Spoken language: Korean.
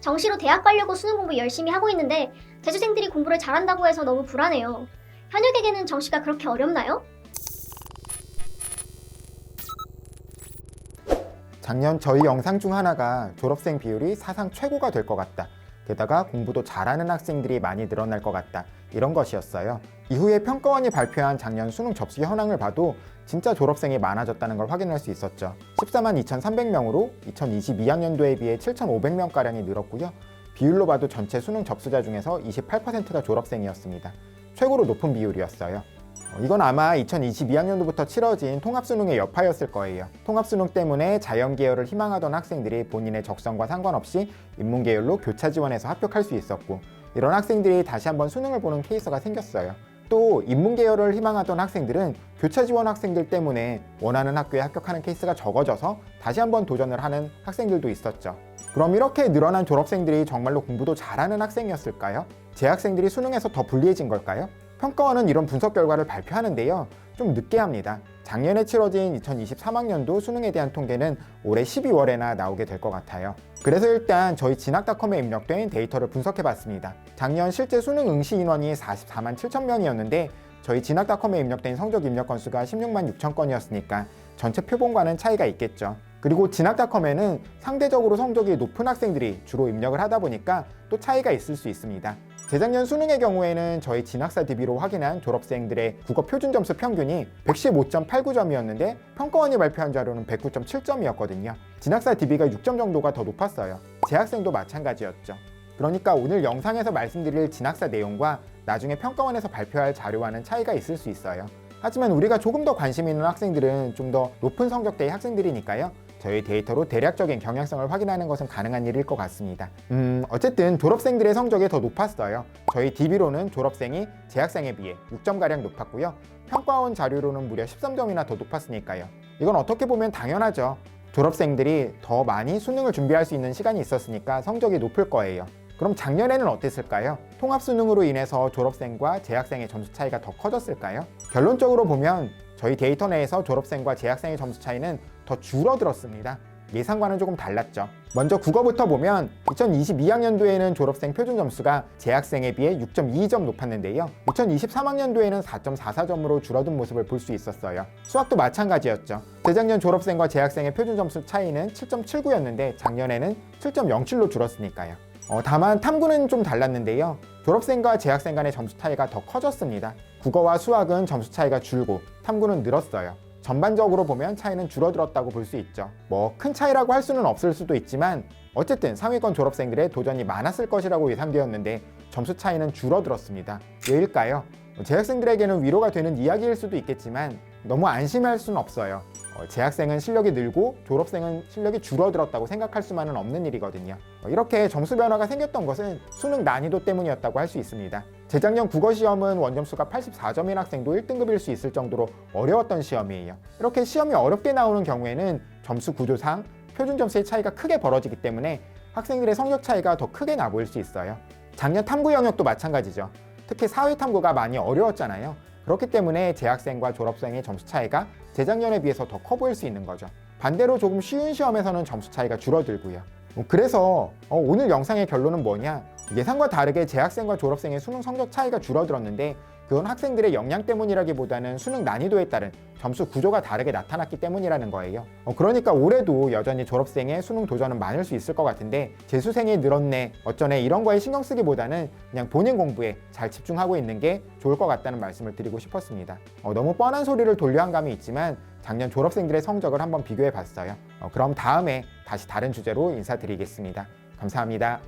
정시로 대학 가려고 수능 공부 열심히 하고 있는데 재수생들이 공부를 잘한다고 해서 너무 불안해요. 현역에게는 정시가 그렇게 어렵나요? 작년 저희 영상 중 하나가 졸업생 비율이 사상 최고가 될 것 같다. 게다가 공부도 잘하는 학생들이 많이 늘어날 것 같다. 이런 것이었어요. 이후에 평가원이 발표한 작년 수능 접수 현황을 봐도 진짜 졸업생이 많아졌다는 걸 확인할 수 있었죠. 14만 2,300명으로 2022학년도에 비해 7,500명가량이 늘었고요. 비율로 봐도 전체 수능 접수자 중에서 28%가 졸업생이었습니다. 최고로 높은 비율이었어요. 이건 아마 2022학년도부터 치러진 통합수능의 여파였을 거예요. 통합수능 때문에 자연계열을 희망하던 학생들이 본인의 적성과 상관없이 인문계열로 교차 지원해서 합격할 수 있었고, 이런 학생들이 다시 한번 수능을 보는 케이스가 생겼어요. 또 인문계열을 희망하던 학생들은 교차 지원 학생들 때문에 원하는 학교에 합격하는 케이스가 적어져서 다시 한번 도전을 하는 학생들도 있었죠. 그럼 이렇게 늘어난 졸업생들이 정말로 공부도 잘하는 학생이었을까요? 재학생들이 수능에서 더 불리해진 걸까요? 평가원은 이런 분석 결과를 발표하는데요. 좀 늦게 합니다. 작년에 치러진 2023학년도 수능에 대한 통계는 올해 12월에나 나오게 될 것 같아요. 그래서 일단 저희 진학닷컴에 입력된 데이터를 분석해봤습니다. 작년 실제 수능 응시 인원이 44만 7천 명이었는데 저희 진학닷컴에 입력된 성적 입력 건수가 16만 6천 건이었으니까 전체 표본과는 차이가 있겠죠. 그리고 진학닷컴에는 상대적으로 성적이 높은 학생들이 주로 입력을 하다 보니까 또 차이가 있을 수 있습니다. 재작년 수능의 경우에는 저희 진학사 DB로 확인한 졸업생들의 국어 표준 점수 평균이 115.89점이었는데 평가원이 발표한 자료는 109.7점이었거든요. 진학사 DB가 6점 정도가 더 높았어요. 재학생도 마찬가지였죠. 그러니까 오늘 영상에서 말씀드릴 진학사 내용과 나중에 평가원에서 발표할 자료와는 차이가 있을 수 있어요. 하지만 우리가 조금 더 관심 있는 학생들은 좀 더 높은 성적대의 학생들이니까요. 저희 데이터로 대략적인 경향성을 확인하는 것은 가능한 일일 것 같습니다. 어쨌든 졸업생들의 성적이 더 높았어요. 저희 DB로는 졸업생이 재학생에 비해 6점가량 높았고요. 평가원 자료로는 무려 13점이나 더 높았으니까요. 이건 어떻게 보면 당연하죠. 졸업생들이 더 많이 수능을 준비할 수 있는 시간이 있었으니까 성적이 높을 거예요. 그럼 작년에는 어땠을까요? 통합수능으로 인해서 졸업생과 재학생의 점수 차이가 더 커졌을까요? 결론적으로 보면 저희 데이터 내에서 졸업생과 재학생의 점수 차이는 더 줄어들었습니다. 예상과는 조금 달랐죠. 먼저 국어부터 보면 2022학년도에는 졸업생 표준 점수가 재학생에 비해 6.22점 높았는데요. 2023학년도에는 4.44점으로 줄어든 모습을 볼 수 있었어요. 수학도 마찬가지였죠. 재작년 졸업생과 재학생의 표준 점수 차이는 7.79였는데 작년에는 7.07로 줄었으니까요. 다만 탐구는 좀 달랐는데요. 졸업생과 재학생 간의 점수 차이가 더 커졌습니다. 국어와 수학은 점수 차이가 줄고 탐구는 늘었어요. 전반적으로 보면 차이는 줄어들었다고 볼 수 있죠. 큰 차이라고 할 수는 없을 수도 있지만 어쨌든 상위권 졸업생들의 도전이 많았을 것이라고 예상되었는데 점수 차이는 줄어들었습니다. 왜일까요? 재학생들에게는 위로가 되는 이야기일 수도 있겠지만 너무 안심할 수는 없어요. 재학생은 실력이 늘고 졸업생은 실력이 줄어들었다고 생각할 수만은 없는 일이거든요. 이렇게 점수 변화가 생겼던 것은 수능 난이도 때문이었다고 할 수 있습니다. 재작년 국어시험은 원점수가 84점인 학생도 1등급일 수 있을 정도로 어려웠던 시험이에요. 이렇게 시험이 어렵게 나오는 경우에는 점수 구조상 표준 점수의 차이가 크게 벌어지기 때문에 학생들의 성적 차이가 더 크게 나보일 수 있어요. 작년 탐구 영역도 마찬가지죠. 특히 사회 탐구가 많이 어려웠잖아요. 그렇기 때문에 재학생과 졸업생의 점수 차이가 재작년에 비해서 더 커 보일 수 있는 거죠. 반대로 조금 쉬운 시험에서는 점수 차이가 줄어들고요. 그래서 오늘 영상의 결론은 뭐냐? 예상과 다르게 재학생과 졸업생의 수능 성적 차이가 줄어들었는데 그건 학생들의 역량 때문이라기보다는 수능 난이도에 따른 점수 구조가 다르게 나타났기 때문이라는 거예요. 그러니까 올해도 여전히 졸업생의 수능 도전은 많을 수 있을 것 같은데 재수생이 늘었네, 어쩌네 이런 거에 신경 쓰기보다는 그냥 본인 공부에 잘 집중하고 있는 게 좋을 것 같다는 말씀을 드리고 싶었습니다. 너무 뻔한 소리를 돌려한 감이 있지만 작년 졸업생들의 성적을 한번 비교해 봤어요. 그럼 다음에 다시 다른 주제로 인사드리겠습니다. 감사합니다.